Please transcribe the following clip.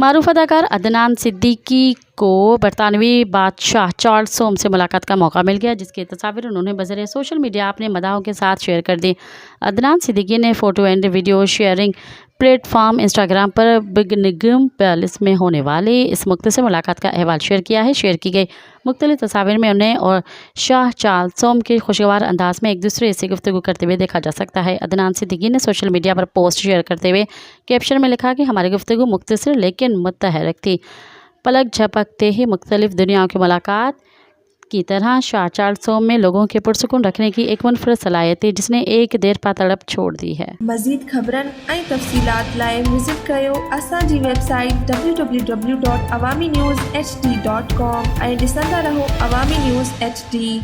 मारूफ अदाकार अदनान सिद्दीकी को बरतानवी बादशाह चार्ल्स सोम से मुलाकात का मौका मिल गया, जिसकी तस्वीर उन्होंने बज़रिए सोशल मीडिया अपने मदाहों के साथ शेयर कर दी। अदनान सिद्दीकी ने photo and video sharing platform Instagram पर बकिंघम पैलेस में होने वाली इस मुख्तसर मुलाकात का अहवाल शेयर किया है। शेयर की गई मुख्तलिफ तस्वीर में उन्हें और शाह चार्ल्स सोम के खुशगवार अंदाज में एक दूसरे से गुफ्तगू करते हुए देखा जा सकता है। अदनान सिद्दीकी ने सोशल मीडिया पर पोस्ट शेयर करते हुए कैप्शन में लिखा कि हमारी गुफ्तगू मुख्तसर लेकिन मुतहरक थी। पलक झपकते ही मुख्तलिफ दुनियाओं की मुलाकात की तरह शाह चार्ल्स सोम में लोगों के पुरसुकून रखने की एक मुनफरद सलाहियत थी, जिसने एक देर पा तड़प छोड़ दी है। मज़ीद ख़बरनि ऐं तफ़सीलात लाइ विज़िट कयो असांजी वेबसाइट www.awamiNewsHD.com ऐं ॾिसंदा रहो अवामी न्यूज़ HD।